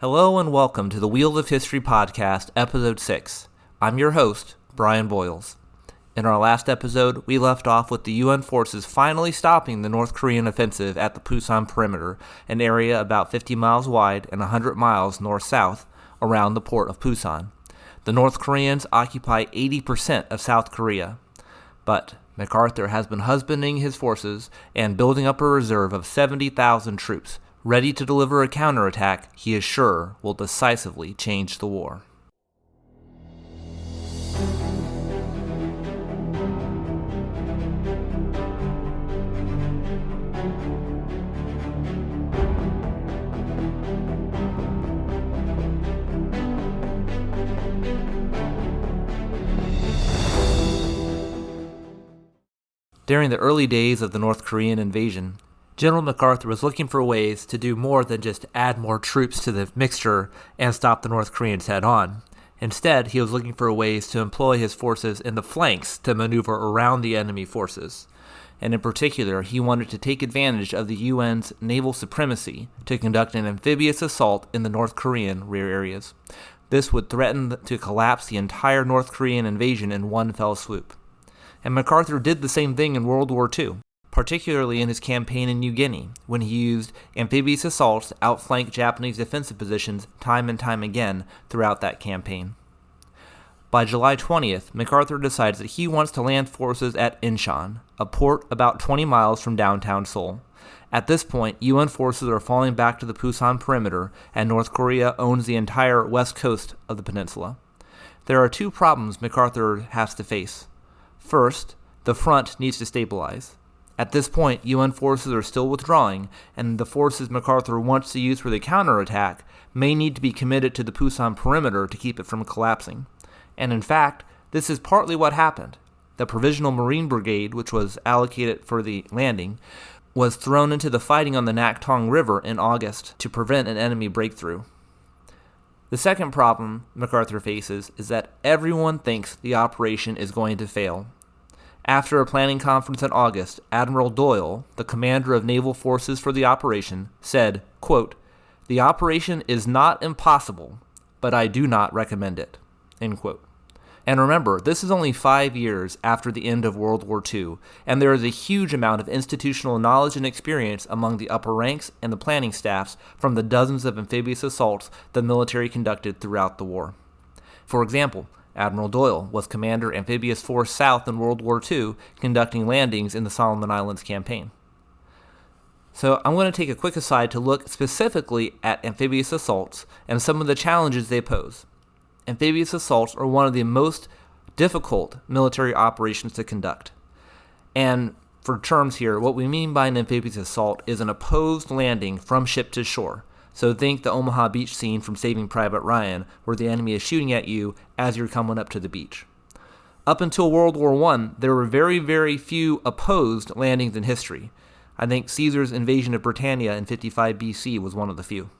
Hello and welcome to the Wheels of History Podcast, Episode 6. I'm your host, Brian Boyles. In our last episode, we left off with the UN forces finally stopping the North Korean offensive at the Pusan Perimeter, an area about 50 miles wide and 100 miles north-south around the port of Pusan. The North Koreans occupy 80% of South Korea. But MacArthur has been husbanding his forces and building up a reserve of 70,000 troops, ready to deliver a counterattack he is sure will decisively change the war. During the early days of the North Korean invasion, General MacArthur was looking for ways to do more than just add more troops to the mixture and stop the North Koreans head-on. Instead, he was looking for ways to employ his forces in the flanks to maneuver around the enemy forces. And in particular, he wanted to take advantage of the UN's naval supremacy to conduct an amphibious assault in the North Korean rear areas. This would threaten to collapse the entire North Korean invasion in one fell swoop. And MacArthur did the same thing in World War II. Particularly in his campaign in New Guinea, when he used amphibious assaults to outflank Japanese defensive positions time and time again throughout that campaign. By July 20th, MacArthur decides that he wants to land forces at Incheon, a port about 20 miles from downtown Seoul. At this point, UN forces are falling back to the Pusan Perimeter, and North Korea owns the entire west coast of the peninsula. There are two problems MacArthur has to face. First, the front needs to stabilize. At this point, UN forces are still withdrawing, and the forces MacArthur wants to use for the counterattack may need to be committed to the Pusan Perimeter to keep it from collapsing. And in fact, this is partly what happened. The Provisional Marine Brigade, which was allocated for the landing, was thrown into the fighting on the Yalu River in August to prevent an enemy breakthrough. The second problem MacArthur faces is that everyone thinks the operation is going to fail. After a planning conference in August, Admiral Doyle, the commander of naval forces for the operation, said, quote, "The operation is not impossible, but I do not recommend it." End quote. And remember, this is only 5 years after the end of World War II, and there is a huge amount of institutional knowledge and experience among the upper ranks and the planning staffs from the dozens of amphibious assaults the military conducted throughout the war. For example, Admiral Doyle was Commander Amphibious Force South in World War II, conducting landings in the Solomon Islands campaign. So I'm going to take a quick aside to look specifically at amphibious assaults and some of the challenges they pose. Amphibious assaults are one of the most difficult military operations to conduct. And for terms here, what we mean by an amphibious assault is an opposed landing from ship to shore. So think the Omaha beach scene from Saving Private Ryan, where the enemy is shooting at you as you're coming up to the beach. Up until World War I, there were very, very few opposed landings in history. I think Caesar's invasion of Britannia in 55 BC was one of the few.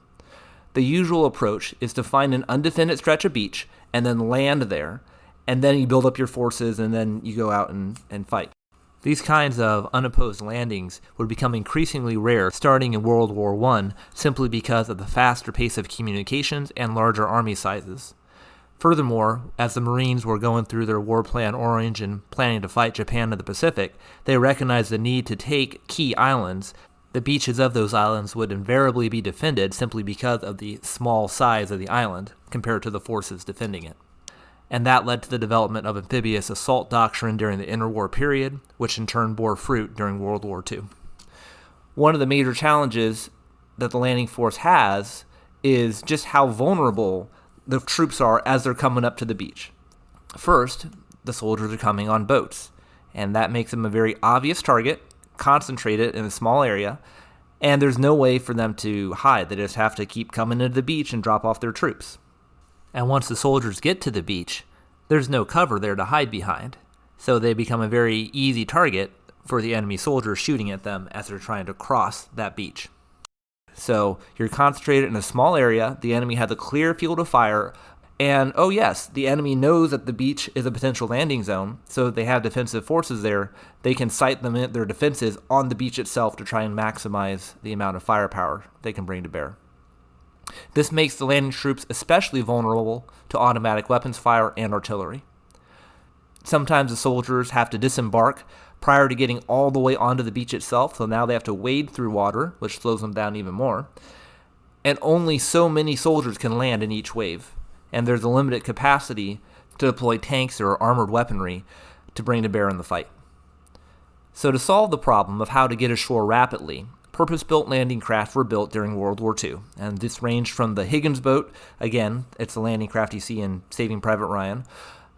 The usual approach is to find an undefended stretch of beach and then land there, and then you build up your forces and then you go out and fight. These kinds of unopposed landings would become increasingly rare starting in World War I simply because of the faster pace of communications and larger army sizes. Furthermore, as the Marines were going through their War Plan Orange and planning to fight Japan in the Pacific, they recognized the need to take key islands. The beaches of those islands would invariably be defended simply because of the small size of the island compared to the forces defending it. And that led to the development of amphibious assault doctrine during the interwar period, which in turn bore fruit during World War II. One of the major challenges that the landing force has is just how vulnerable the troops are as they're coming up to the beach. First, the soldiers are coming on boats, and that makes them a very obvious target, concentrated in a small area, and there's no way for them to hide. They just have to keep coming into the beach and drop off their troops. And once the soldiers get to the beach, there's no cover there to hide behind. So they become a very easy target for the enemy soldiers shooting at them as they're trying to cross that beach. So you're concentrated in a small area, the enemy has a clear field of fire, and oh yes, the enemy knows that the beach is a potential landing zone, so they have defensive forces there. They can site their defenses on the beach itself to try and maximize the amount of firepower they can bring to bear. This makes the landing troops especially vulnerable to automatic weapons fire and artillery. Sometimes the soldiers have to disembark prior to getting all the way onto the beach itself, so now they have to wade through water, which slows them down even more. And only so many soldiers can land in each wave, and there's a limited capacity to deploy tanks or armored weaponry to bring to bear in the fight. So to solve the problem of how to get ashore rapidly, purpose-built landing craft were built during World War II, and this ranged from the Higgins boat, again, it's the landing craft you see in Saving Private Ryan,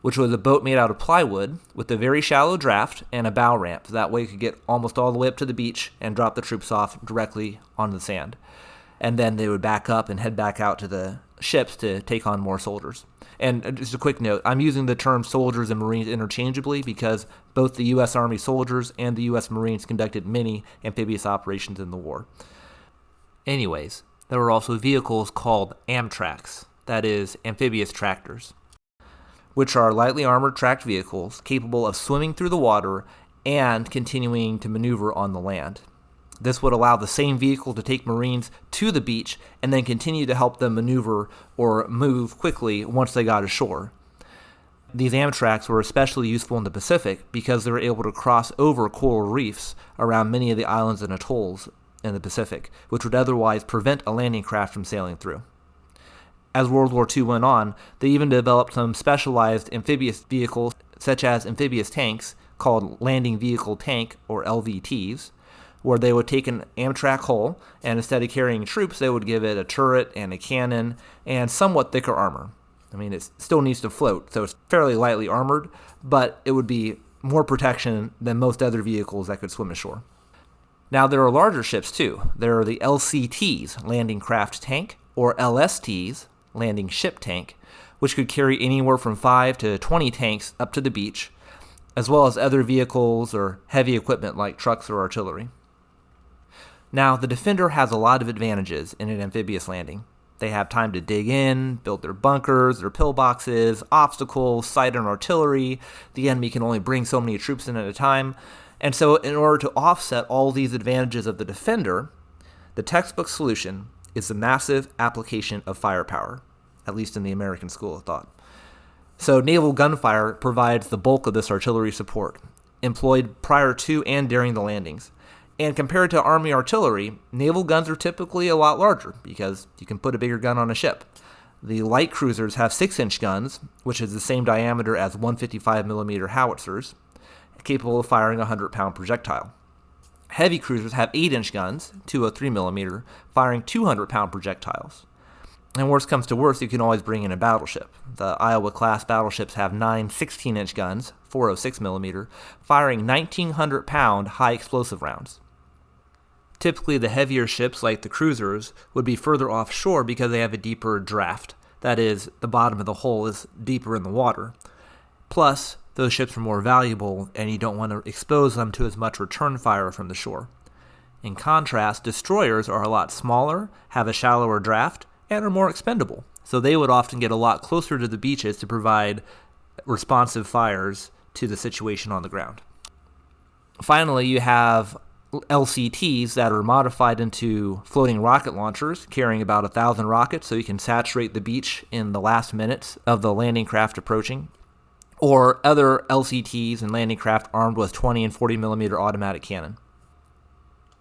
which was a boat made out of plywood with a very shallow draft and a bow ramp. That way you could get almost all the way up to the beach and drop the troops off directly on the sand. And then they would back up and head back out to the ships to take on more soldiers. And just a quick note, I'm using the term soldiers and Marines interchangeably because both the U.S. Army soldiers and the U.S. Marines conducted many amphibious operations in the war. Anyways, there were also vehicles called Amtraks, that is, amphibious tractors, which are lightly armored tracked vehicles capable of swimming through the water and continuing to maneuver on the land. This would allow the same vehicle to take Marines to the beach and then continue to help them maneuver or move quickly once they got ashore. These Amtraks were especially useful in the Pacific because they were able to cross over coral reefs around many of the islands and atolls in the Pacific, which would otherwise prevent a landing craft from sailing through. As World War II went on, they even developed some specialized amphibious vehicles, such as amphibious tanks, called landing vehicle tank, or LVTs, where they would take an Amtrak hull, and instead of carrying troops, they would give it a turret and a cannon and somewhat thicker armor. I mean, it still needs to float, so it's fairly lightly armored, but it would be more protection than most other vehicles that could swim ashore. Now, there are larger ships, too. There are the LCTs, landing craft tank, or LSTs, landing ship tank, which could carry anywhere from 5 to 20 tanks up to the beach, as well as other vehicles or heavy equipment like trucks or artillery. Now, the Defender has a lot of advantages in an amphibious landing. They have time to dig in, build their bunkers, their pillboxes, obstacles, sight and artillery. The enemy can only bring so many troops in at a time. And so in order to offset all these advantages of the Defender, the textbook solution is the massive application of firepower, at least in the American school of thought. So naval gunfire provides the bulk of this artillery support, employed prior to and during the landings. And compared to Army artillery, naval guns are typically a lot larger because you can put a bigger gun on a ship. The light cruisers have 6-inch guns, which is the same diameter as 155mm howitzers, capable of firing a 100-pound projectile. Heavy cruisers have 8-inch guns, 203mm, firing 200-pound projectiles. And worst comes to worst, you can always bring in a battleship. The Iowa-class battleships have 9 16-inch guns, 406mm, firing 1,900-pound high-explosive rounds. Typically, the heavier ships, like the cruisers, would be further offshore because they have a deeper draft. That is, the bottom of the hull is deeper in the water. Plus, those ships are more valuable, and you don't want to expose them to as much return fire from the shore. In contrast, destroyers are a lot smaller, have a shallower draft, and are more expendable, so they would often get a lot closer to the beaches to provide responsive fires to the situation on the ground. Finally, you have LCTs that are modified into floating rocket launchers, carrying about 1,000 rockets, so you can saturate the beach in the last minutes of the landing craft approaching, or other LCTs and landing craft armed with 20 and 40mm automatic cannon.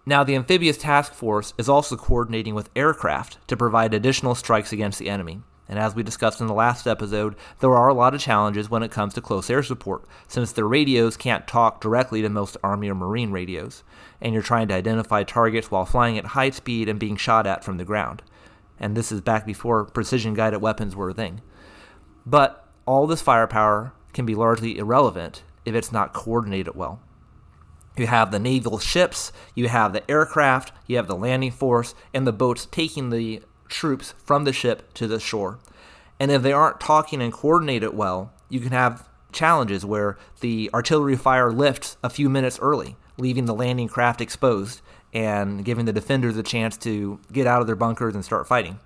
Now, the Amphibious Task Force is also coordinating with aircraft to provide additional strikes against the enemy. And as we discussed in the last episode, there are a lot of challenges when it comes to close air support, since their radios can't talk directly to most Army or Marine radios, and you're trying to identify targets while flying at high speed and being shot at from the ground. And this is back before precision-guided weapons were a thing. But all this firepower can be largely irrelevant if it's not coordinated well. You have the naval ships, you have the aircraft, you have the landing force, and the boats taking the troops from the ship to the shore. And if they aren't talking and coordinated well, you can have challenges where the artillery fire lifts a few minutes early, leaving the landing craft exposed and giving the defenders a chance to get out of their bunkers and start fighting.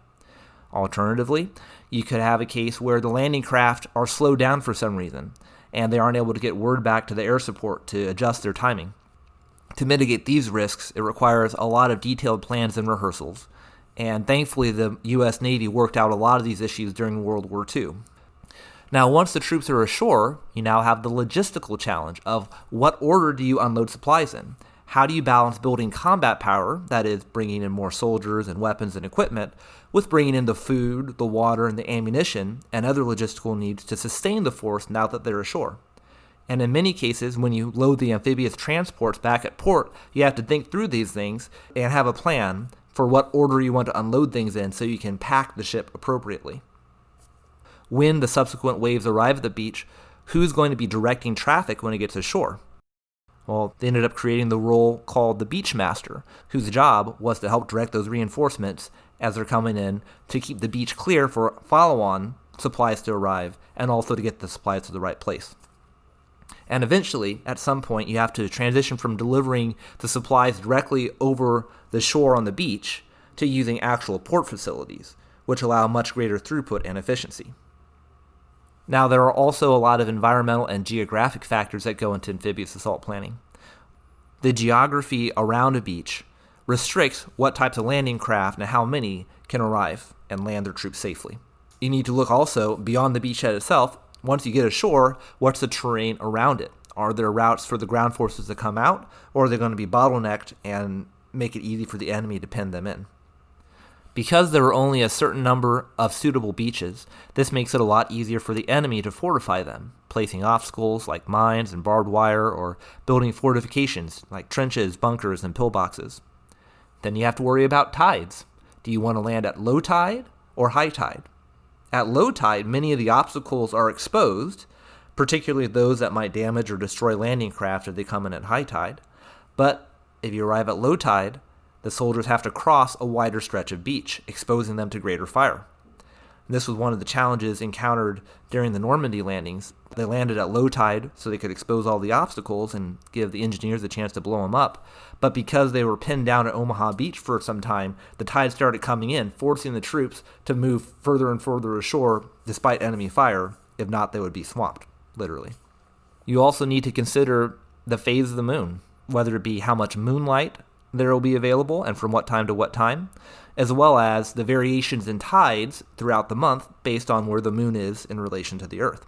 Alternatively, you could have a case where the landing craft are slowed down for some reason, and they aren't able to get word back to the air support to adjust their timing. To mitigate these risks, it requires a lot of detailed plans and rehearsals, and thankfully the U.S. Navy worked out a lot of these issues during World War II. Now, once the troops are ashore, you now have the logistical challenge of what order do you unload supplies in? How do you balance building combat power, that is, bringing in more soldiers and weapons and equipment, with bringing in the food, the water, and the ammunition, and other logistical needs to sustain the force now that they're ashore? And in many cases, when you load the amphibious transports back at port, you have to think through these things and have a plan for what order you want to unload things in so you can pack the ship appropriately. When the subsequent waves arrive at the beach, who's going to be directing traffic when it gets ashore? Well, they ended up creating the role called the beach master, whose job was to help direct those reinforcements as they're coming in to keep the beach clear for follow-on supplies to arrive and also to get the supplies to the right place. And eventually, at some point, you have to transition from delivering the supplies directly over the shore on the beach to using actual port facilities, which allow much greater throughput and efficiency. Now, there are also a lot of environmental and geographic factors that go into amphibious assault planning. The geography around a beach restricts what types of landing craft and how many can arrive and land their troops safely. You need to look also beyond the beachhead itself. Once you get ashore, what's the terrain around it? Are there routes for the ground forces to come out, or are they going to be bottlenecked and make it easy for the enemy to pin them in? Because there are only a certain number of suitable beaches, this makes it a lot easier for the enemy to fortify them, placing obstacles like mines and barbed wire, or building fortifications like trenches, bunkers, and pillboxes. Then you have to worry about tides. Do you want to land at low tide or high tide? At low tide, many of the obstacles are exposed, particularly those that might damage or destroy landing craft if they come in at high tide. But if you arrive at low tide, the soldiers have to cross a wider stretch of beach, exposing them to greater fire. And this was one of the challenges encountered during the Normandy landings. They landed at low tide so they could expose all the obstacles and give the engineers a chance to blow them up. But because they were pinned down at Omaha Beach for some time, the tide started coming in, forcing the troops to move further and further ashore despite enemy fire. If not, they would be swamped, literally. You also need to consider the phase of the moon, whether it be how much moonlight there will be available and from what time to what time, as well as the variations in tides throughout the month based on where the moon is in relation to the Earth.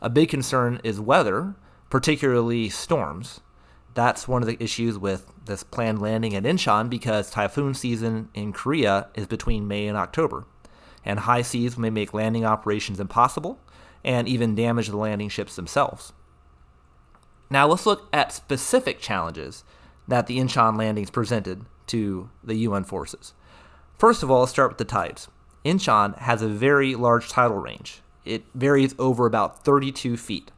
A big concern is weather, particularly storms. That's one of the issues with this planned landing at Incheon because typhoon season in Korea is between May and October, and high seas may make landing operations impossible and even damage the landing ships themselves. Now let's look at specific challenges that the Incheon landings presented to the UN forces. First of all, let's start with the tides. Incheon has a very large tidal range. It varies over about 32 feet.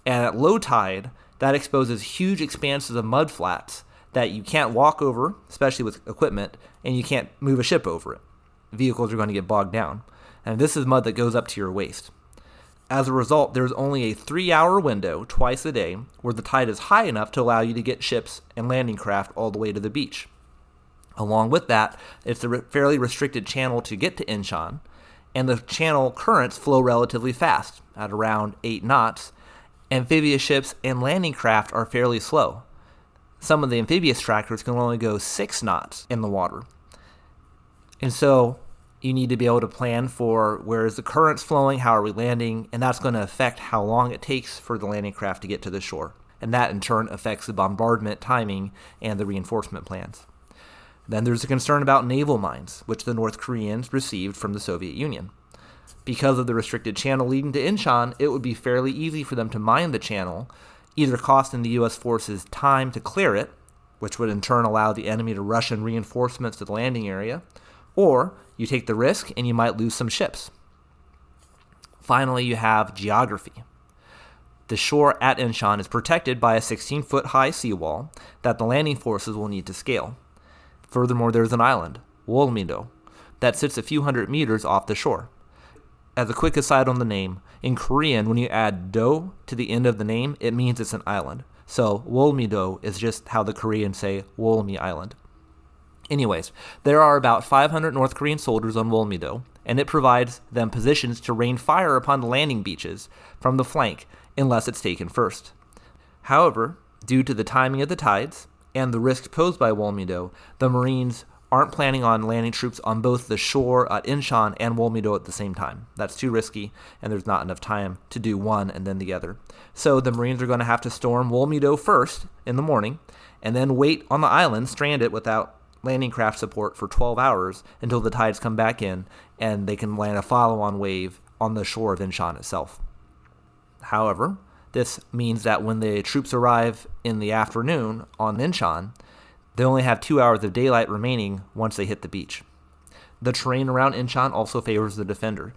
And at low tide, that exposes huge expanses of mud flats that you can't walk over, especially with equipment, and you can't move a ship over it. Vehicles are going to get bogged down. And this is mud that goes up to your waist. As a result, there's only a 3-hour window twice a day where the tide is high enough to allow you to get ships and landing craft all the way to the beach. Along with that, it's a fairly restricted channel to get to Incheon, and the channel currents flow relatively fast, at around 8 knots. Amphibious ships and landing craft are fairly slow. Some of the amphibious trackers can only go 6 knots in the water. And so you need to be able to plan for where is the currents flowing, how are we landing, and that's going to affect how long it takes for the landing craft to get to the shore. And that in turn affects the bombardment timing and the reinforcement plans. Then there's a concern about naval mines, which the North Koreans received from the Soviet Union. Because of the restricted channel leading to Incheon, it would be fairly easy for them to mine the channel, either costing the U.S. forces time to clear it, which would in turn allow the enemy to rush in reinforcements to the landing area, or you take the risk and you might lose some ships. Finally, you have geography. The shore at Incheon is protected by a 16-foot high seawall that the landing forces will need to scale. Furthermore, there's an island, Wolmido, that sits a few hundred meters off the shore. As a quick aside on the name, in Korean, when you add do to the end of the name, it means it's an island. So Wolmido is just how the Koreans say Wolmi Island. Anyways, there are about 500 North Korean soldiers on Wolmido, and it provides them positions to rain fire upon the landing beaches from the flank unless it's taken first. However, due to the timing of the tides and the risk posed by Wolmido, the Marines aren't planning on landing troops on both the shore at Incheon and Wolmi-do at the same time. That's too risky, and there's not enough time to do one and then the other. So the Marines are going to have to storm Wolmi-do first in the morning, and then wait on the island, stranded without landing craft support for 12 hours until the tides come back in, and they can land a follow-on wave on the shore of Incheon itself. However, this means that when the troops arrive in the afternoon on Incheon, they only have 2 hours of daylight remaining once they hit the beach. The terrain around Incheon also favors the defender.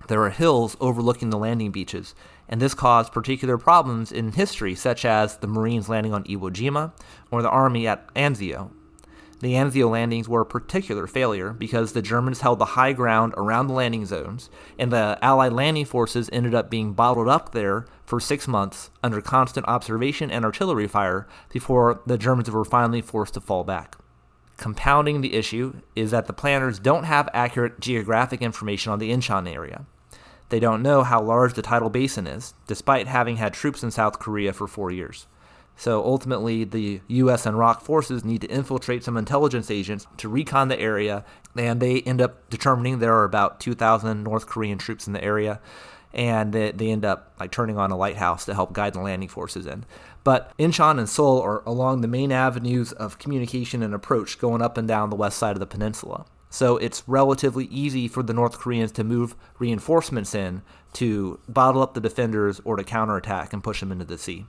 There are hills overlooking the landing beaches, and this caused particular problems in history, such as the Marines landing on Iwo Jima or the Army at Anzio. The Anzio landings were a particular failure because the Germans held the high ground around the landing zones, and the Allied landing forces ended up being bottled up there for 6 months under constant observation and artillery fire before the Germans were finally forced to fall back. Compounding the issue is that the planners don't have accurate geographic information on the Incheon area. They don't know how large the tidal basin is, despite having had troops in South Korea for 4 years. So ultimately, the U.S. and ROC forces need to infiltrate some intelligence agents to recon the area, and they end up determining there are about 2,000 North Korean troops in the area, and they end up turning on a lighthouse to help guide the landing forces in. But Incheon and Seoul are along the main avenues of communication and approach going up and down the west side of the peninsula. So it's relatively easy for the North Koreans to move reinforcements in to bottle up the defenders or to counterattack and push them into the sea.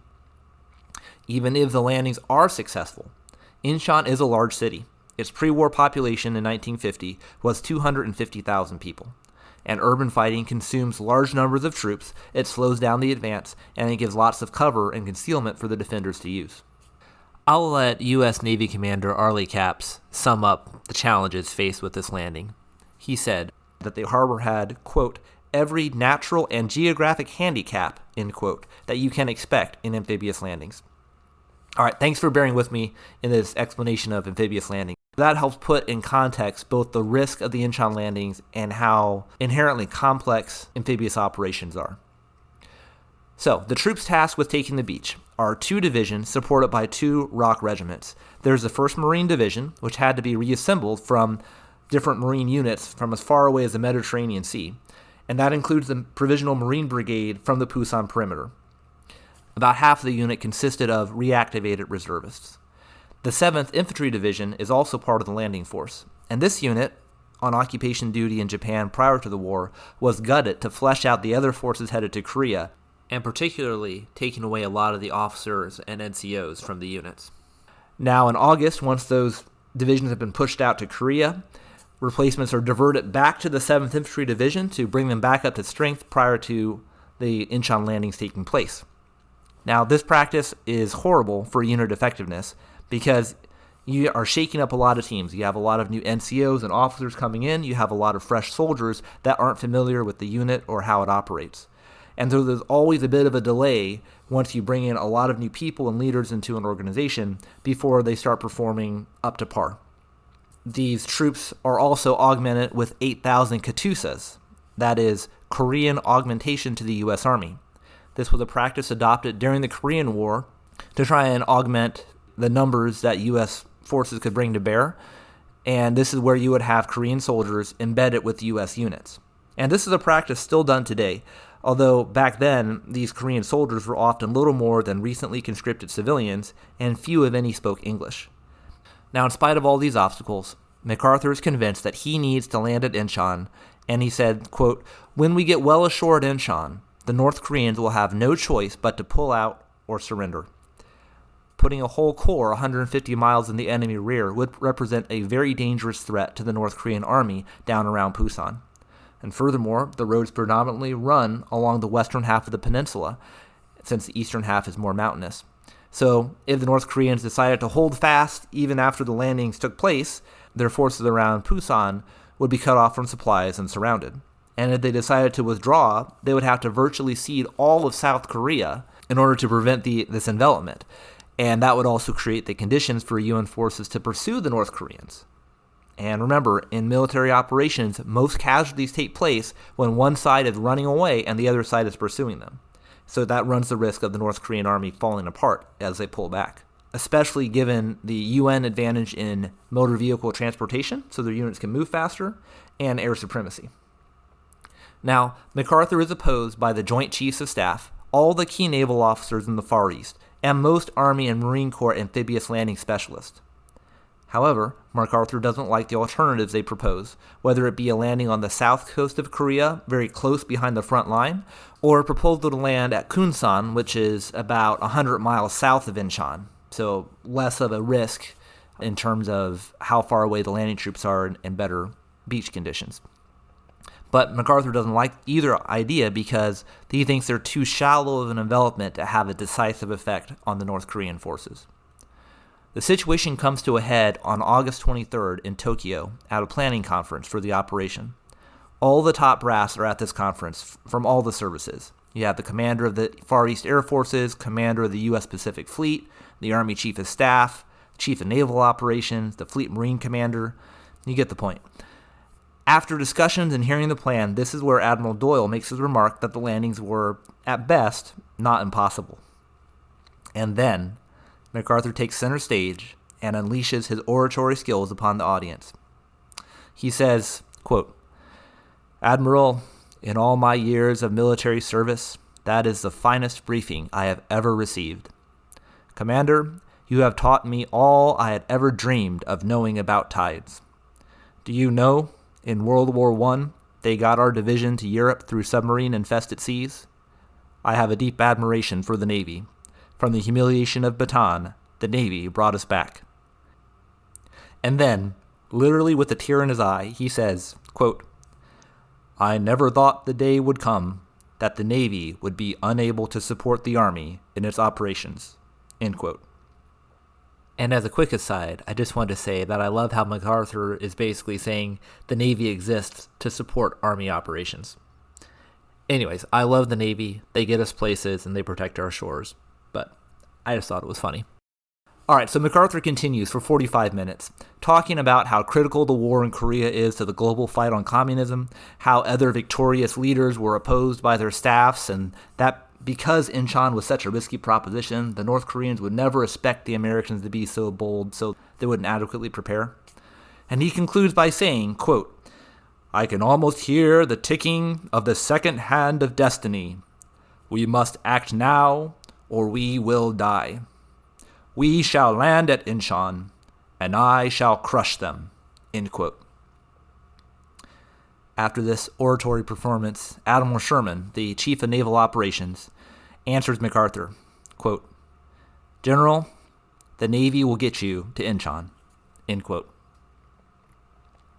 Even if the landings are successful, Incheon is a large city. Its pre-war population in 1950 was 250,000 people. And urban fighting consumes large numbers of troops, it slows down the advance, and it gives lots of cover and concealment for the defenders to use. I'll let U.S. Navy Commander Arleigh Capps sum up the challenges faced with this landing. He said that the harbor had, quote, every natural and geographic handicap, end quote, that you can expect in amphibious landings. All right, thanks for bearing with me in this explanation of amphibious landing. That helps put in context both the risk of the Incheon landings and how inherently complex amphibious operations are. So, the troops tasked with taking the beach are 2 divisions supported by 2 ROC regiments. There's the 1st Marine Division, which had to be reassembled from different Marine units from as far away as the Mediterranean Sea, and that includes the Provisional Marine Brigade from the Pusan Perimeter. About half of the unit consisted of reactivated reservists. The 7th Infantry Division is also part of the landing force, and this unit, on occupation duty in Japan prior to the war, was gutted to flesh out the other forces headed to Korea, and particularly taking away a lot of the officers and NCOs from the units. Now in August, once those divisions have been pushed out to Korea, replacements are diverted back to the 7th Infantry Division to bring them back up to strength prior to the Incheon landings taking place. Now, this practice is horrible for unit effectiveness because you are shaking up a lot of teams. You have a lot of new NCOs and officers coming in. You have a lot of fresh soldiers that aren't familiar with the unit or how it operates. And so there's always a bit of a delay once you bring in a lot of new people and leaders into an organization before they start performing up to par. These troops are also augmented with 8,000 Katusas, that is, Korean augmentation to the U.S. Army. This was a practice adopted during the Korean War to try and augment the numbers that U.S. forces could bring to bear, and this is where you would have Korean soldiers embedded with U.S. units. And this is a practice still done today, although back then these Korean soldiers were often little more than recently conscripted civilians, and few if any spoke English. Now, in spite of all these obstacles, MacArthur is convinced that he needs to land at Incheon, and he said, quote, when we get well ashore at Incheon, the North Koreans will have no choice but to pull out or surrender. Putting a whole corps 150 miles in the enemy rear would represent a very dangerous threat to the North Korean army down around Pusan. And furthermore, the roads predominantly run along the western half of the peninsula, since the eastern half is more mountainous. So if the North Koreans decided to hold fast even after the landings took place, their forces around Pusan would be cut off from supplies and surrounded. And if they decided to withdraw, they would have to virtually cede all of South Korea in order to prevent this envelopment. And that would also create the conditions for UN forces to pursue the North Koreans. And remember, in military operations, most casualties take place when one side is running away and the other side is pursuing them. So that runs the risk of the North Korean army falling apart as they pull back. especially given the UN advantage in motor vehicle transportation, so their units can move faster, and air supremacy. Now, MacArthur is opposed by the Joint Chiefs of Staff, all the key naval officers in the Far East, and most Army and Marine Corps amphibious landing specialists. However, MacArthur doesn't like the alternatives they propose, whether it be a landing on the south coast of Korea, very close behind the front line, or a proposal to land at Kunsan, which is about 100 miles south of Incheon, so less of a risk in terms of how far away the landing troops are and better beach conditions. But MacArthur doesn't like either idea because he thinks they're too shallow of an envelopment to have a decisive effect on the North Korean forces. The situation comes to a head on August 23rd in Tokyo at a planning conference for the operation. All the top brass are at this conference from all the services. You have the commander of the Far East Air Forces, commander of the U.S. Pacific Fleet, the Army Chief of Staff, Chief of Naval Operations, the Fleet Marine Commander. You get the point. After discussions and hearing the plan, this is where Admiral Doyle makes his remark that the landings were, at best, not impossible. And then MacArthur takes center stage and unleashes his oratory skills upon the audience. He says, quote, "Admiral, in all my years of military service, that is the finest briefing I have ever received. Commander, you have taught me all I had ever dreamed of knowing about tides. Do you know, in World War I, they got our division to Europe through submarine-infested seas? I have a deep admiration for the Navy. From the humiliation of Bataan, the Navy brought us back." And then, literally with a tear in his eye, he says, quote, "I never thought the day would come that the Navy would be unable to support the Army in its operations." End quote. And as a quick aside, I just wanted to say that I love how MacArthur is basically saying the Navy exists to support Army operations. Anyways, I love the Navy. They get us places and they protect our shores. But I just thought it was funny. All right, so MacArthur continues for 45 minutes, talking about how critical the war in Korea is to the global fight on communism, how other victorious leaders were opposed by their staffs, and that because Incheon was such a risky proposition, the North Koreans would never expect the Americans to be so bold, so they wouldn't adequately prepare. And he concludes by saying, quote, "I can almost hear the ticking of the second hand of destiny. We must act now, or we will die. We shall land at Incheon, and I shall crush them." End quote. After this oratory performance, Admiral Sherman, the Chief of Naval Operations, answers MacArthur, quote, "General, the Navy will get you to Incheon." End quote.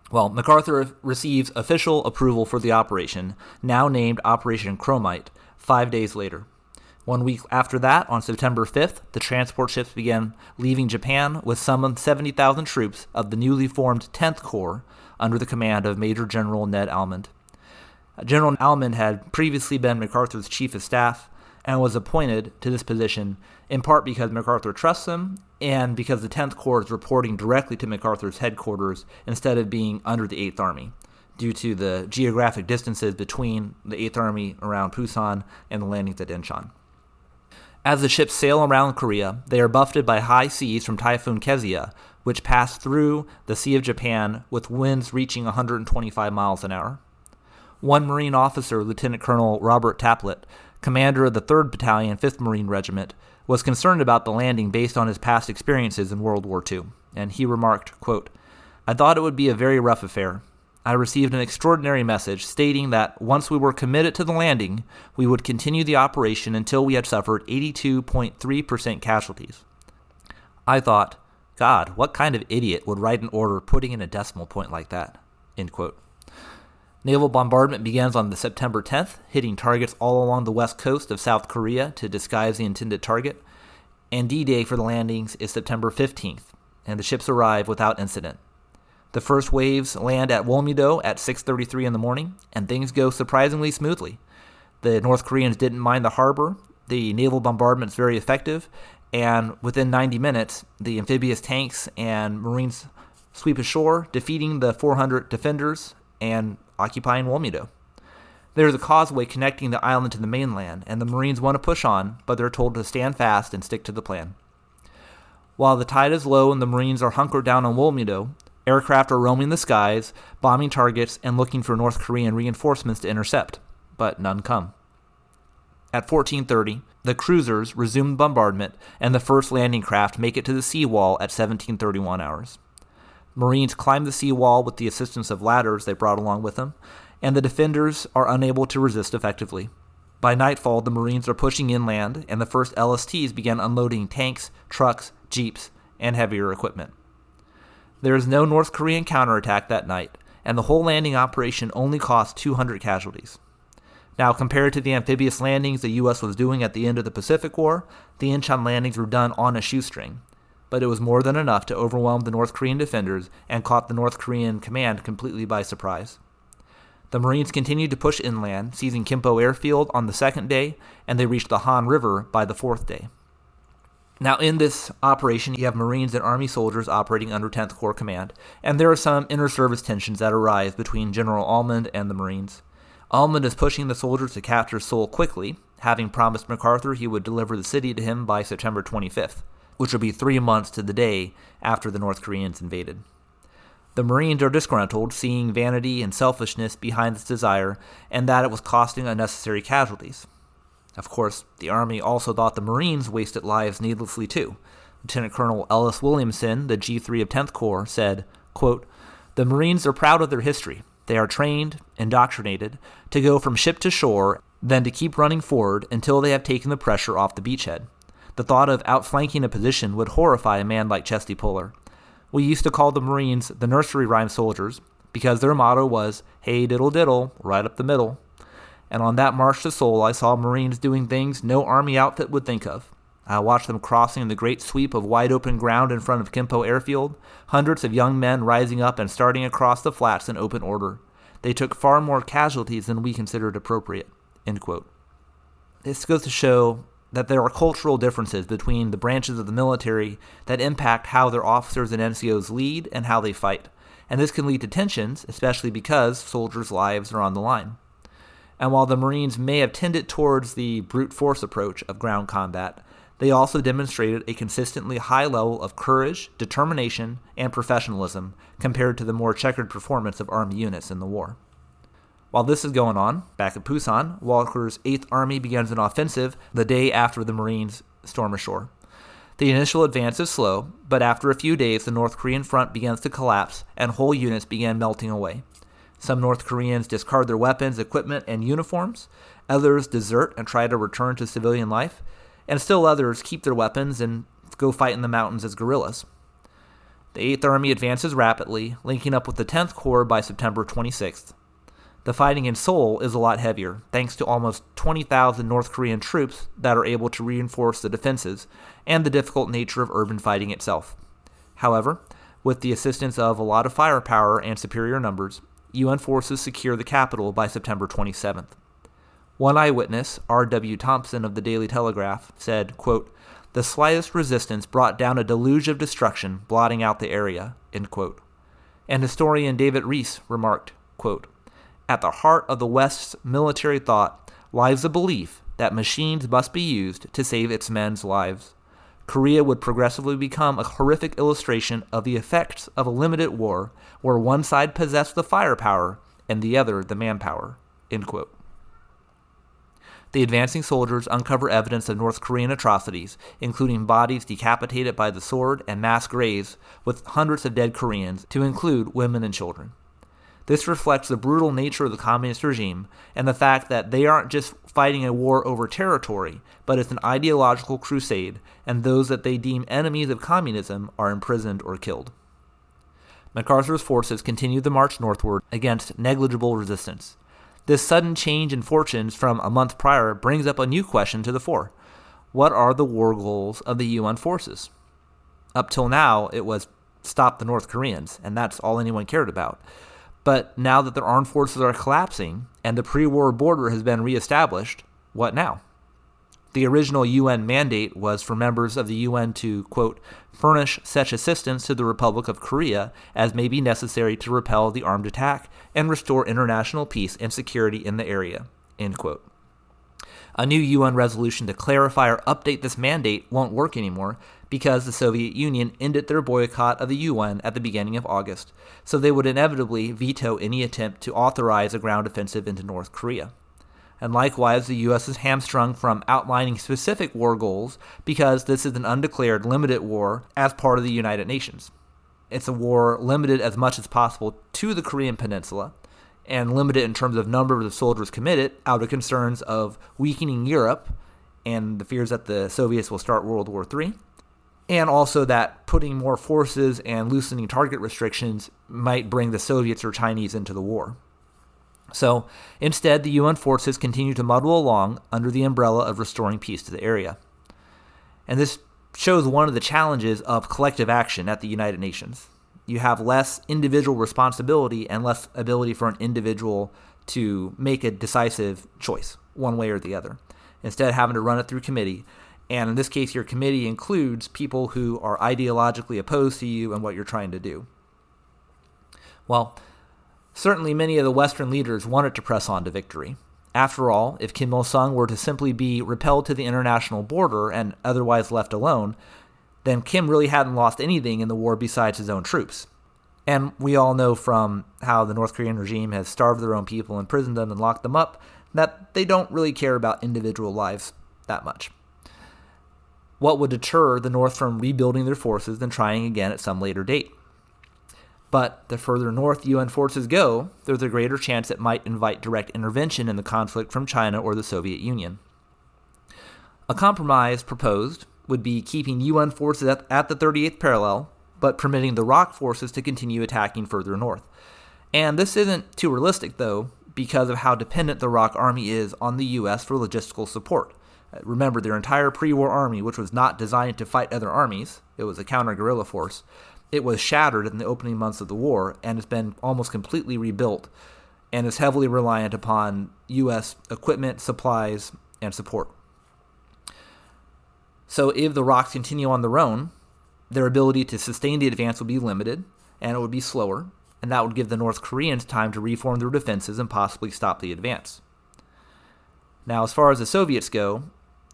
Well, MacArthur receives official approval for the operation, now named Operation Chromite, 5 days later. 1 week after that, on September 5th, the transport ships began leaving Japan with some 70,000 troops of the newly formed 10th Corps under the command of Major General Ned Almond. General Almond had previously been MacArthur's chief of staff and was appointed to this position in part because MacArthur trusts him and because the 10th Corps is reporting directly to MacArthur's headquarters instead of being under the 8th Army, due to the geographic distances between the 8th Army around Pusan and the landings at Incheon. As the ships sail around Korea, they are buffeted by high seas from Typhoon Kezia, which pass through the Sea of Japan with winds reaching 125 miles an hour. One Marine officer, Lieutenant Colonel Robert Taplett, commander of the 3rd Battalion, 5th Marine Regiment, was concerned about the landing based on his past experiences in World War II, and he remarked, quote, "I thought it would be a very rough affair. I received an extraordinary message stating that once we were committed to the landing, we would continue the operation until we had suffered 82.3% casualties. I thought, God, what kind of idiot would write an order putting in a decimal point like that?" End quote. Naval bombardment begins on the September 10th, hitting targets all along the west coast of South Korea to disguise the intended target, and D-Day for the landings is September 15th, and the ships arrive without incident. The first waves land at Wolmido at 6:33 in the morning, and things go surprisingly smoothly. The North Koreans didn't mind the harbor, the naval bombardment is very effective, and within 90 minutes, the amphibious tanks and Marines sweep ashore, defeating the 400 defenders and occupying Wolmido. There's a causeway connecting the island to the mainland, and the Marines want to push on, but they're told to stand fast and stick to the plan. While the tide is low and the Marines are hunkered down on Wolmudo, aircraft are roaming the skies, bombing targets, and looking for North Korean reinforcements to intercept, but none come. At 14:30, the cruisers resume bombardment, and the first landing craft make it to the seawall at 17:31 hours. Marines climb the seawall with the assistance of ladders they brought along with them, and the defenders are unable to resist effectively. By nightfall, the Marines are pushing inland, and the first LSTs begin unloading tanks, trucks, jeeps, and heavier equipment. There is no North Korean counterattack that night, and the whole landing operation only cost 200 casualties. Now, compared to the amphibious landings the U.S. was doing at the end of the Pacific War, the Incheon landings were done on a shoestring. But it was more than enough to overwhelm the North Korean defenders and caught the North Korean command completely by surprise. The Marines continued to push inland, seizing Kimpo Airfield on the second day, and they reached the Han River by the fourth day. Now, in this operation, you have Marines and Army soldiers operating under 10th Corps command, and there are some inter-service tensions that arise between General Almond and the Marines. Almond is pushing the soldiers to capture Seoul quickly, having promised MacArthur he would deliver the city to him by September 25th, which would be 3 months to the day after the North Koreans invaded. The Marines are disgruntled, seeing vanity and selfishness behind this desire, and that it was costing unnecessary casualties. Of course, the Army also thought the Marines wasted lives needlessly too. Lieutenant Colonel Ellis Williamson, the G3 of 10th Corps, said, quote, "The Marines are proud of their history. They are trained, indoctrinated, to go from ship to shore, then to keep running forward until they have taken the pressure off the beachhead. The thought of outflanking a position would horrify a man like Chesty Puller. We used to call the Marines the nursery rhyme soldiers because their motto was, 'Hey diddle diddle, right up the middle.' And on that march to Seoul, I saw Marines doing things no Army outfit would think of. I watched them crossing the great sweep of wide-open ground in front of Kimpo Airfield, hundreds of young men rising up and starting across the flats in open order. They took far more casualties than we considered appropriate." End quote. This goes to show that there are cultural differences between the branches of the military that impact how their officers and NCOs lead and how they fight. And this can lead to tensions, especially because soldiers' lives are on the line. And while the Marines may have tended towards the brute force approach of ground combat, they also demonstrated a consistently high level of courage, determination, and professionalism compared to the more checkered performance of Army units in the war. While this is going on, back at Pusan, Walker's 8th Army begins an offensive the day after the Marines storm ashore. The initial advance is slow, but after a few days the North Korean front begins to collapse and whole units begin melting away. Some North Koreans discard their weapons, equipment, and uniforms, others desert and try to return to civilian life, and still others keep their weapons and go fight in the mountains as guerrillas. The 8th Army advances rapidly, linking up with the 10th Corps by September 26th. The fighting in Seoul is a lot heavier, thanks to almost 20,000 North Korean troops that are able to reinforce the defenses and the difficult nature of urban fighting itself. However, with the assistance of a lot of firepower and superior numbers, UN forces secure the capital by September 27th. One eyewitness, R.W. Thompson of the Daily Telegraph, said, quote, "The slightest resistance brought down a deluge of destruction, blotting out the area," end quote. And historian David Rees remarked, quote, "At the heart of the West's military thought lies the belief that machines must be used to save its men's lives. Korea would progressively become a horrific illustration of the effects of a limited war where one side possessed the firepower and the other the manpower," end quote. The advancing soldiers uncover evidence of North Korean atrocities, including bodies decapitated by the sword and mass graves with hundreds of dead Koreans, to include women and children. This reflects the brutal nature of the communist regime and the fact that they aren't just fighting a war over territory, but it's an ideological crusade, and those that they deem enemies of communism are imprisoned or killed. MacArthur's forces continued the march northward against negligible resistance. This sudden change in fortunes from a month prior brings up a new question to the fore. What are the war goals of the UN forces? Up till now, it was stop the North Koreans, and that's all anyone cared about. But now that their armed forces are collapsing and the pre-war border has been reestablished, what now? The original UN mandate was for members of the UN to, quote, "furnish such assistance to the Republic of Korea as may be necessary to repel the armed attack and restore international peace and security in the area," end quote. A new UN resolution to clarify or update this mandate won't work anymore because the Soviet Union ended their boycott of the UN at the beginning of August, so they would inevitably veto any attempt to authorize a ground offensive into North Korea. And likewise, the U.S. is hamstrung from outlining specific war goals because this is an undeclared limited war as part of the United Nations. It's a war limited as much as possible to the Korean Peninsula, and limited in terms of numbers of soldiers committed out of concerns of weakening Europe and the fears that the Soviets will start World War III, and also that putting more forces and loosening target restrictions might bring the Soviets or Chinese into the war. So instead, the UN forces continue to muddle along under the umbrella of restoring peace to the area. And this shows one of the challenges of collective action at the United Nations. You have less individual responsibility and less ability for an individual to make a decisive choice, one way or the other, instead of having to run it through committee. And in this case, your committee includes people who are ideologically opposed to you and what you're trying to do. Well, certainly many of the Western leaders wanted to press on to victory. After all, if Kim Il-sung were to simply be repelled to the international border and otherwise left alone, then Kim really hadn't lost anything in the war besides his own troops. And we all know from how the North Korean regime has starved their own people, imprisoned them, and locked them up, that they don't really care about individual lives that much. What would deter the North from rebuilding their forces than trying again at some later date? But the further north UN forces go, there's a greater chance it might invite direct intervention in the conflict from China or the Soviet Union. A compromise proposed would be keeping UN forces at the 38th parallel, but permitting the ROK forces to continue attacking further north. And this isn't too realistic, though, because of how dependent the ROK army is on the U.S. for logistical support. Remember, their entire pre-war army, which was not designed to fight other armies, it was a counter-guerrilla force, it was shattered in the opening months of the war and has been almost completely rebuilt and is heavily reliant upon U.S. equipment, supplies, and support. So if the ROKs continue on their own, their ability to sustain the advance would be limited, and it would be slower, and that would give the North Koreans time to reform their defenses and possibly stop the advance. Now, as far as the Soviets go,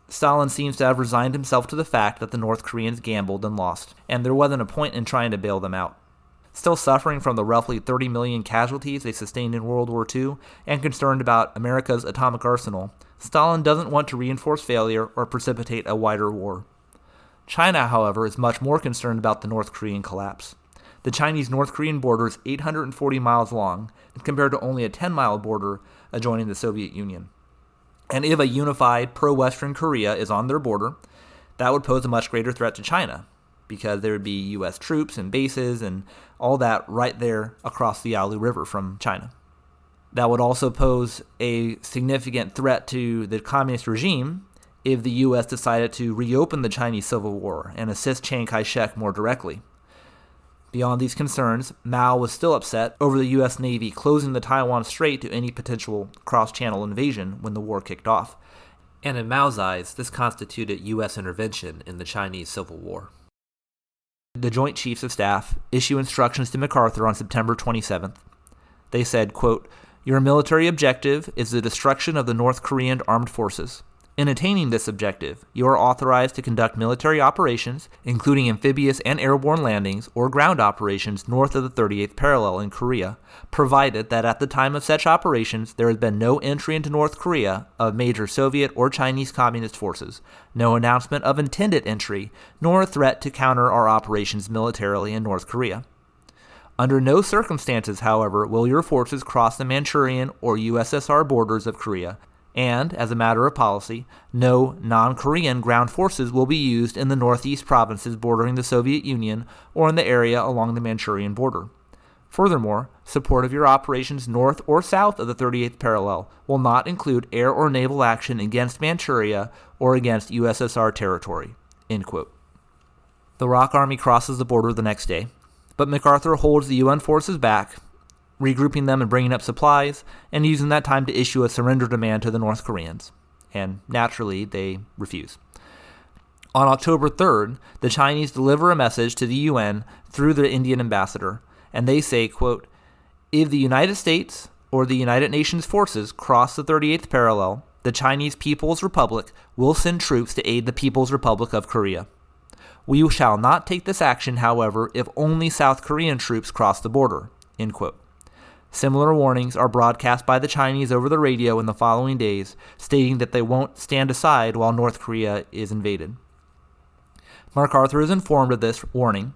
Stalin seems to have resigned himself to the fact that the North Koreans gambled and lost, and there wasn't a point in trying to bail them out. Still suffering from the roughly 30 million casualties they sustained in World War II, and concerned about America's atomic arsenal, Stalin doesn't want to reinforce failure or precipitate a wider war. China, however, is much more concerned about the North Korean collapse. The Chinese-North Korean border is 840 miles long, compared to only a 10-mile border adjoining the Soviet Union. And if a unified pro-Western Korea is on their border, that would pose a much greater threat to China, because there would be U.S. troops and bases and all that right there across the Yalu River from China. That would also pose a significant threat to the communist regime if the U.S. decided to reopen the Chinese Civil War and assist Chiang Kai-shek more directly. Beyond these concerns, Mao was still upset over the U.S. Navy closing the Taiwan Strait to any potential cross-channel invasion when the war kicked off. And in Mao's eyes, this constituted U.S. intervention in the Chinese Civil War. The Joint Chiefs of Staff issue instructions to MacArthur on September 27th. They said, quote, "Your military objective is the destruction of the North Korean armed forces. In attaining this objective, you are authorized to conduct military operations, including amphibious and airborne landings or ground operations north of the 38th parallel in Korea, provided that at the time of such operations there has been no entry into North Korea of major Soviet or Chinese Communist forces, no announcement of intended entry, nor a threat to counter our operations militarily in North Korea. Under no circumstances, however, will your forces cross the Manchurian or USSR borders of Korea, and, as a matter of policy, no non-Korean ground forces will be used in the northeast provinces bordering the Soviet Union or in the area along the Manchurian border. Furthermore, support of your operations north or south of the 38th parallel will not include air or naval action against Manchuria or against USSR territory." End quote. The ROK Army crosses the border the next day, but MacArthur holds the UN forces back, regrouping them and bringing up supplies, and using that time to issue a surrender demand to the North Koreans. And naturally, they refuse. On October 3rd, the Chinese deliver a message to the UN through the Indian ambassador, and they say, quote, "If the United States or the United Nations forces cross the 38th parallel, the Chinese People's Republic will send troops to aid the People's Republic of Korea. "We shall not take this action, however, if only South Korean troops cross the border," end quote. Similar warnings are broadcast by the Chinese over the radio in the following days, stating that they won't stand aside while North Korea is invaded. MacArthur is informed of this warning,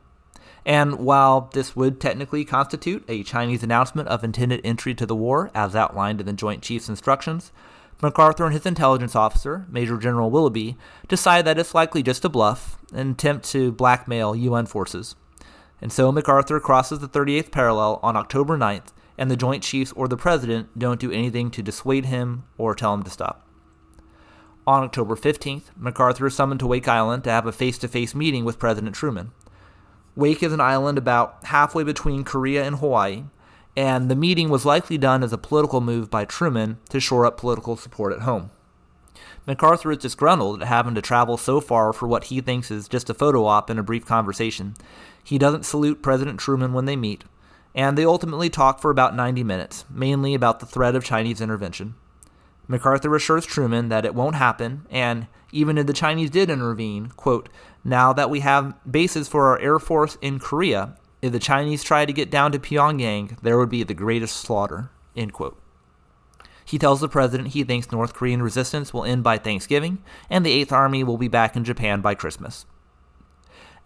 and while this would technically constitute a Chinese announcement of intended entry to the war, as outlined in the Joint Chiefs instructions, MacArthur and his intelligence officer, Major General Willoughby, decide that it's likely just a bluff, an attempt to blackmail UN forces. And so MacArthur crosses the 38th parallel on October 9th, and the Joint Chiefs or the President don't do anything to dissuade him or tell him to stop. On October 15th, MacArthur is summoned to Wake Island to have a face-to-face meeting with President Truman. Wake is an island about halfway between Korea and Hawaii, and the meeting was likely done as a political move by Truman to shore up political support at home. MacArthur is disgruntled at having to travel so far for what he thinks is just a photo op and a brief conversation. He doesn't salute President Truman when they meet, and they ultimately talk for about 90 minutes, mainly about the threat of Chinese intervention. MacArthur assures Truman that it won't happen, and even if the Chinese did intervene, quote, "Now that we have bases for our Air Force in Korea, if the Chinese try to get down to Pyongyang, there would be the greatest slaughter," end quote. He tells the president he thinks North Korean resistance will end by Thanksgiving, and the 8th Army will be back in Japan by Christmas.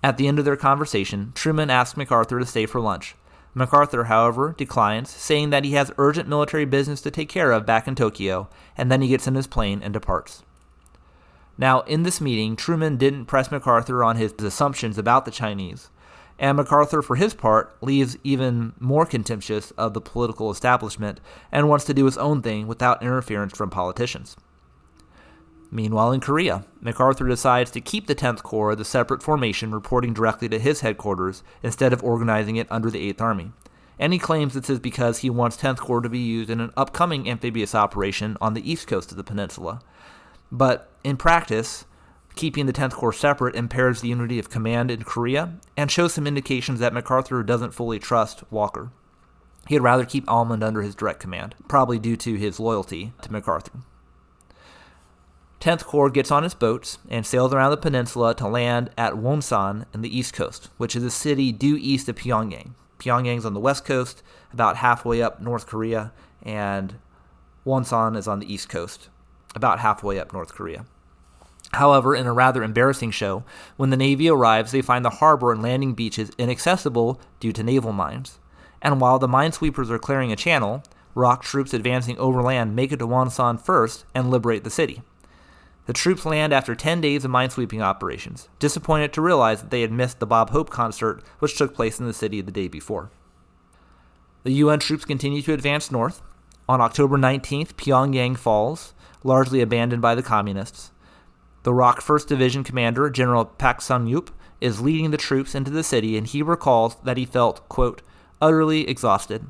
At the end of their conversation, Truman asks MacArthur to stay for lunch. MacArthur, however, declines, saying that he has urgent military business to take care of back in Tokyo, and then he gets in his plane and departs. Now, in this meeting, Truman didn't press MacArthur on his assumptions about the Chinese, and MacArthur, for his part, leaves even more contemptuous of the political establishment and wants to do his own thing without interference from politicians. Meanwhile, in Korea, MacArthur decides to keep the 10th Corps as a separate formation reporting directly to his headquarters instead of organizing it under the 8th Army. And he claims this is because he wants 10th Corps to be used in an upcoming amphibious operation on the east coast of the peninsula. But in practice, keeping the 10th Corps separate impairs the unity of command in Korea and shows some indications that MacArthur doesn't fully trust Walker. He'd rather keep Almond under his direct command, probably due to his loyalty to MacArthur. 10th Corps gets on its boats and sails around the peninsula to land at Wonsan in the east coast, which is a city due east of Pyongyang. Pyongyang's on the west coast, about halfway up North Korea, and Wonsan is on the east coast, about halfway up North Korea. However, in a rather embarrassing show, when the Navy arrives, they find the harbor and landing beaches inaccessible due to naval mines. And while the minesweepers are clearing a channel, ROK troops advancing overland make it to Wonsan first and liberate the city. The troops land after 10 days of minesweeping operations, disappointed to realize that they had missed the Bob Hope concert, which took place in the city the day before. The UN troops continue to advance north. On October 19th, Pyongyang falls, largely abandoned by the communists. The ROK 1st Division commander, General Pak Sun-yup, is leading the troops into the city, and he recalls that he felt, quote, "utterly exhausted.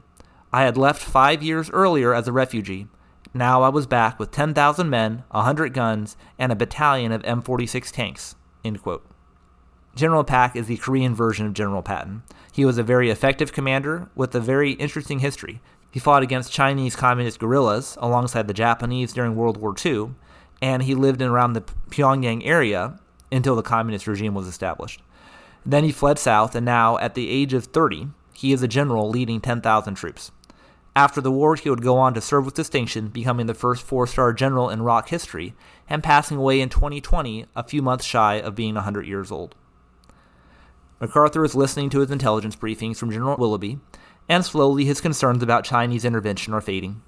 I had left 5 years earlier as a refugee. Now I was back with 10,000 men, 100 guns, and a battalion of M46 tanks," end quote. General Pak is the Korean version of General Patton. He was a very effective commander with a very interesting history. He fought against Chinese communist guerrillas alongside the Japanese during World War II, and he lived in around the Pyongyang area until the communist regime was established. Then he fled south, and now, at the age of 30, he is a general leading 10,000 troops. After the war, he would go on to serve with distinction, becoming the first 4-star general in ROK history, and passing away in 2020, a few months shy of being 100 years old. MacArthur is listening to his intelligence briefings from General Willoughby, and slowly his concerns about Chinese intervention are fading.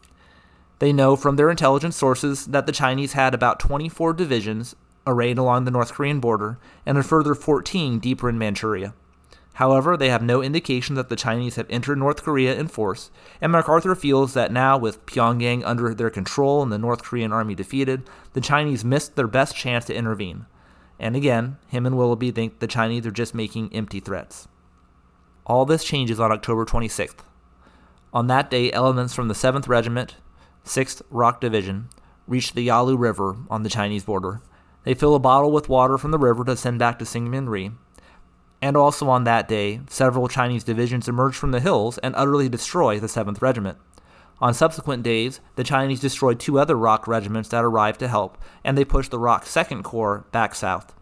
They know from their intelligence sources that the Chinese had about 24 divisions arrayed along the North Korean border, and a further 14 deeper in Manchuria. However, they have no indication that the Chinese have entered North Korea in force, and MacArthur feels that now, with Pyongyang under their control and the North Korean army defeated, the Chinese missed their best chance to intervene. And again, him and Willoughby think the Chinese are just making empty threats. All this changes on October 26th. On that day, elements from the 7th Regiment, 6th ROK Division, reach the Yalu River on the Chinese border. They fill a bottle with water from the river to send back to Syngman-ri. And also on that day, several Chinese divisions emerge from the hills and utterly destroy the 7th Regiment. On subsequent days, the Chinese destroyed 2 other ROK regiments that arrived to help, and they pushed the ROK 2nd Corps back south.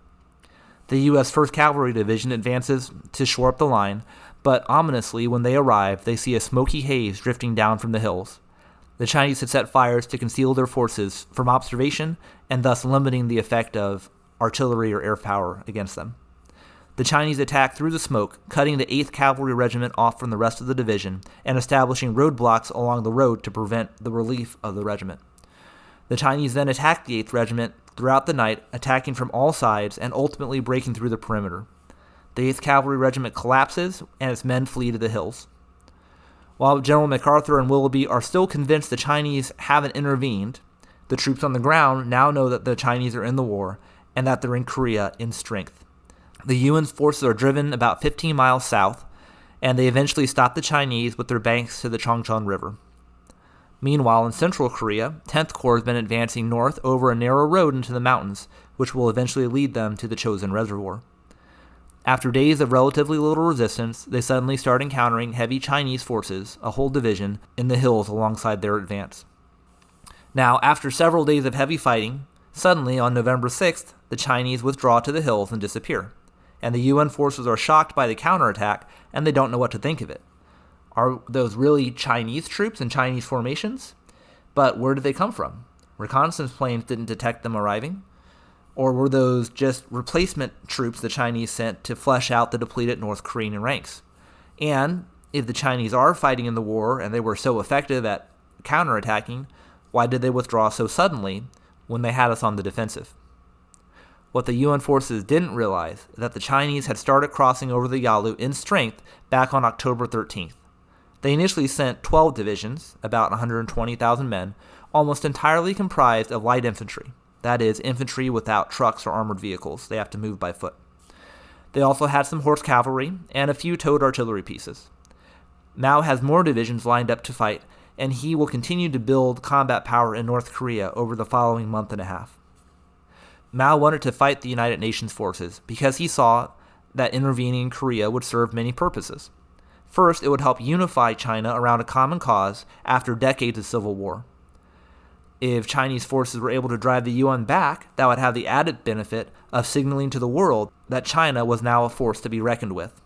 The U.S. 1st Cavalry Division advances to shore up the line, but ominously, when they arrive, they see a smoky haze drifting down from the hills. The Chinese had set fires to conceal their forces from observation and thus limiting the effect of artillery or air power against them. The Chinese attacked through the smoke, cutting the 8th Cavalry Regiment off from the rest of the division and establishing roadblocks along the road to prevent the relief of the regiment. The Chinese then attacked the 8th Regiment throughout the night, attacking from all sides and ultimately breaking through the perimeter. The 8th Cavalry Regiment collapses and its men flee to the hills. While General MacArthur and Willoughby are still convinced the Chinese haven't intervened, the troops on the ground now know that the Chinese are in the war and that they're in Korea in strength. The UN's forces are driven about 15 miles south, and they eventually stop the Chinese with their banks to the Chongchon River. Meanwhile, in central Korea, 10th Corps has been advancing north over a narrow road into the mountains, which will eventually lead them to the Chosin Reservoir. After days of relatively little resistance, they suddenly start encountering heavy Chinese forces, a whole division, in the hills alongside their advance. Now, after several days of heavy fighting, suddenly on November 6th, the Chinese withdraw to the hills and disappear, and the UN forces are shocked by the counterattack and they don't know what to think of it. Are those really Chinese troops in Chinese formations? But where did they come from? Reconnaissance planes didn't detect them arriving? Or were those just replacement troops the Chinese sent to flesh out the depleted North Korean ranks? And if the Chinese are fighting in the war and they were so effective at counterattacking, why did they withdraw so suddenly when they had us on the defensive? What the UN forces didn't realize is that the Chinese had started crossing over the Yalu in strength back on October 13th. They initially sent 12 divisions, about 120,000 men, almost entirely comprised of light infantry. That is, infantry without trucks or armored vehicles. They have to move by foot. They also had some horse cavalry and a few towed artillery pieces. Mao has more divisions lined up to fight, and he will continue to build combat power in North Korea over the following month and a half. Mao wanted to fight the United Nations forces because he saw that intervening in Korea would serve many purposes. First, it would help unify China around a common cause after decades of civil war. If Chinese forces were able to drive the UN back, that would have the added benefit of signaling to the world that China was now a force to be reckoned with.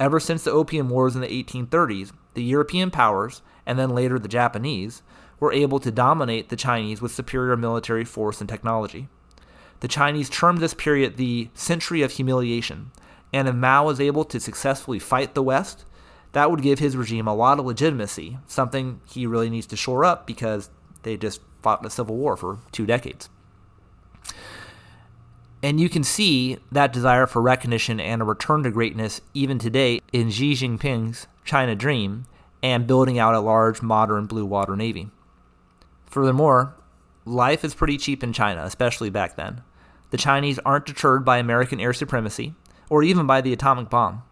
Ever since the Opium Wars in the 1830s, the European powers, and then later the Japanese, were able to dominate the Chinese with superior military force and technology. The Chinese termed this period the Century of Humiliation, and if Mao was able to successfully fight the West, that would give his regime a lot of legitimacy, something he really needs to shore up because they just fought a civil war for 2 decades. And you can see that desire for recognition and a return to greatness even today in Xi Jinping's China Dream and building out a large, modern blue water navy. Furthermore, life is pretty cheap in China, especially back then. The Chinese aren't deterred by American air supremacy or even by the atomic bomb.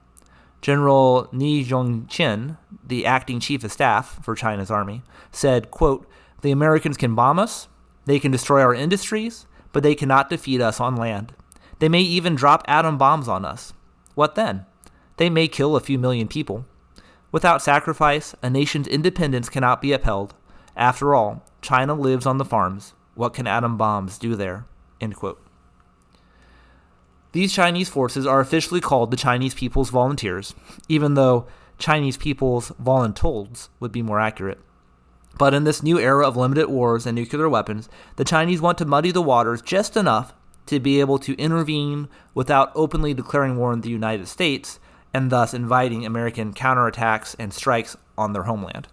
General Ni Zhongqian, the acting chief of staff for China's army, said, quote, "The Americans can bomb us, they can destroy our industries, but they cannot defeat us on land. They may even drop atom bombs on us. What then? They may kill a few million people. Without sacrifice, a nation's independence cannot be upheld. After all, China lives on the farms. What can atom bombs do there?" End quote. These Chinese forces are officially called the Chinese People's Volunteers, even though Chinese People's Voluntold would be more accurate. But in this new era of limited wars and nuclear weapons, the Chinese want to muddy the waters just enough to be able to intervene without openly declaring war on the United States and thus inviting American counterattacks and strikes on their homeland.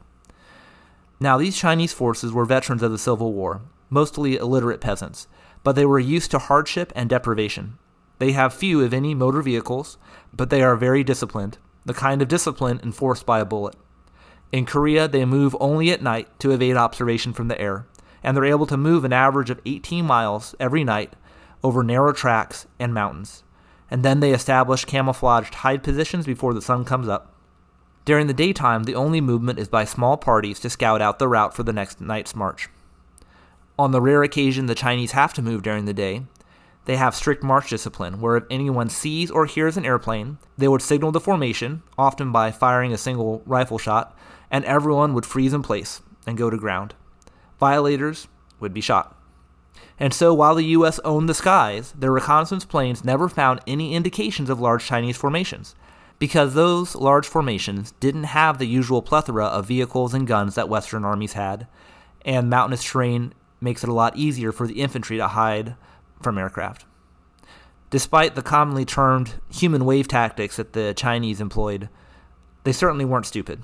Now, these Chinese forces were veterans of the Civil War, mostly illiterate peasants, but they were used to hardship and deprivation. They have few, if any, motor vehicles, but they are very disciplined, the kind of discipline enforced by a bullet. In Korea, they move only at night to evade observation from the air, and they're able to move an average of 18 miles every night over narrow tracks and mountains. And then they establish camouflaged hide positions before the sun comes up. During the daytime, the only movement is by small parties to scout out the route for the next night's march. On the rare occasion the Chinese have to move during the day, they have strict march discipline, where if anyone sees or hears an airplane, they would signal the formation, often by firing a single rifle shot, and everyone would freeze in place and go to ground. Violators would be shot. And so while the U.S. owned the skies, their reconnaissance planes never found any indications of large Chinese formations, because those large formations didn't have the usual plethora of vehicles and guns that Western armies had, and mountainous terrain makes it a lot easier for the infantry to hide from aircraft. Despite the commonly termed human wave tactics that the Chinese employed, they certainly weren't stupid.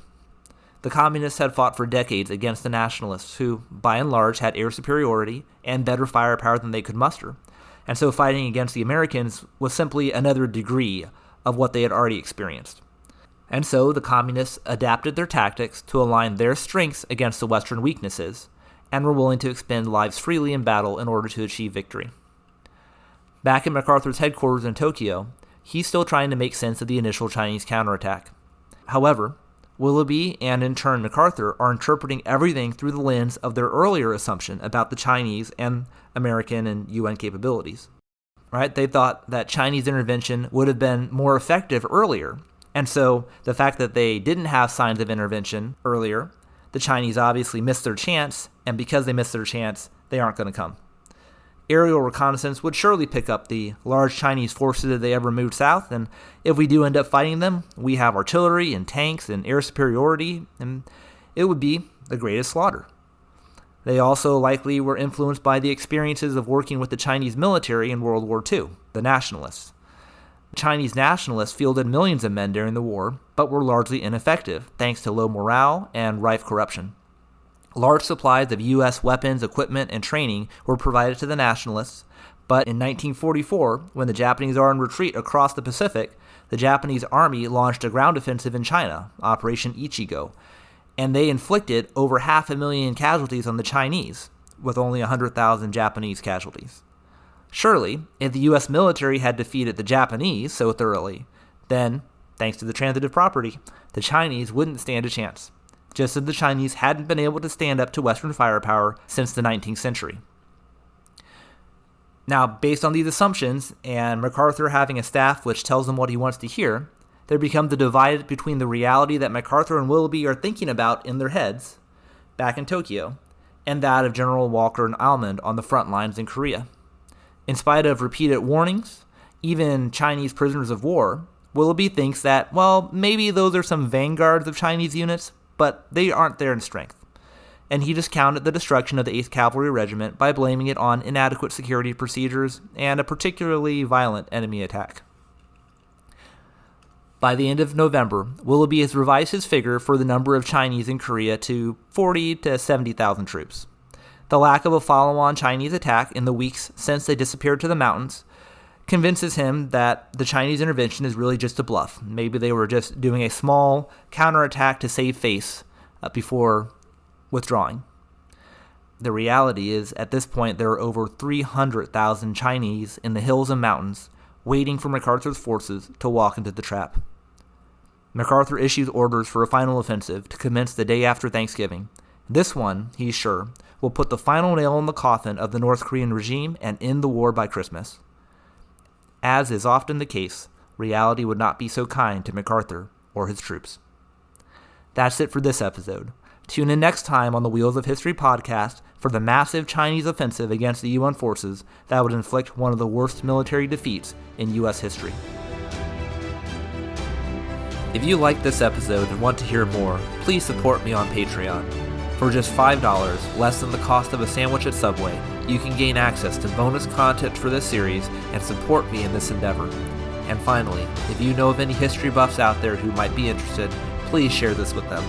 The communists had fought for decades against the nationalists, who, by and large, had air superiority and better firepower than they could muster, and so fighting against the Americans was simply another degree of what they had already experienced. And so the communists adapted their tactics to align their strengths against the Western weaknesses, and were willing to expend lives freely in battle in order to achieve victory. Back at MacArthur's headquarters in Tokyo, he's still trying to make sense of the initial Chinese counterattack. However, Willoughby and in turn MacArthur are interpreting everything through the lens of their earlier assumption about the Chinese and American and UN capabilities. Right? They thought that Chinese intervention would have been more effective earlier, and so the fact that they didn't have signs of intervention earlier, the Chinese obviously missed their chance, and because they missed their chance, they aren't going to come. Aerial reconnaissance would surely pick up the large Chinese forces if they ever moved south, and if we do end up fighting them, we have artillery and tanks and air superiority, and it would be the greatest slaughter. They also likely were influenced by the experiences of working with the Chinese military in World War II, the nationalists. The Chinese nationalists fielded millions of men during the war, but were largely ineffective, thanks to low morale and rife corruption. Large supplies of U.S. weapons, equipment, and training were provided to the nationalists, but in 1944, when the Japanese are in retreat across the Pacific, the Japanese army launched a ground offensive in China, Operation Ichigo, and they inflicted over 500,000 casualties on the Chinese, with only 100,000 Japanese casualties. Surely, if the U.S. military had defeated the Japanese so thoroughly, then, thanks to the transitive property, the Chinese wouldn't stand a chance, just as the Chinese hadn't been able to stand up to Western firepower since the 19th century. Now, based on these assumptions, and MacArthur having a staff which tells him what he wants to hear, there becomes a divide between the reality that MacArthur and Willoughby are thinking about in their heads, back in Tokyo, and that of General Walker and Almond on the front lines in Korea. In spite of repeated warnings, even Chinese prisoners of war, Willoughby thinks that, well, maybe those are some vanguards of Chinese units, but they aren't there in strength. And he discounted the destruction of the 8th Cavalry Regiment by blaming it on inadequate security procedures and a particularly violent enemy attack. By the end of November, Willoughby has revised his figure for the number of Chinese in Korea to 40 to 70,000 troops. The lack of a follow-on Chinese attack in the weeks since they disappeared to the mountains convinces him that the Chinese intervention is really just a bluff. Maybe they were just doing a small counterattack to save face before withdrawing. The reality is, at this point, there are over 300,000 Chinese in the hills and mountains waiting for MacArthur's forces to walk into the trap. MacArthur issues orders for a final offensive to commence the day after Thanksgiving. This one, he's sure, will put the final nail in the coffin of the North Korean regime and end the war by Christmas. As is often the case, reality would not be so kind to MacArthur or his troops. That's it for this episode. Tune in next time on the Wheels of History podcast for the massive Chinese offensive against the UN forces that would inflict one of the worst military defeats in U.S. history. If you liked this episode and want to hear more, please support me on Patreon. For just $5, less than the cost of a sandwich at Subway, you can gain access to bonus content for this series and support me in this endeavor. And finally, if you know of any history buffs out there who might be interested, please share this with them.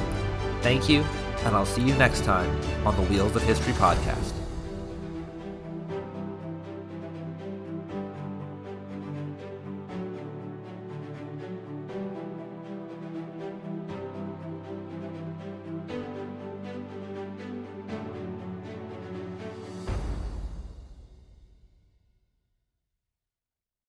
Thank you, and I'll see you next time on the Wheels of History podcast.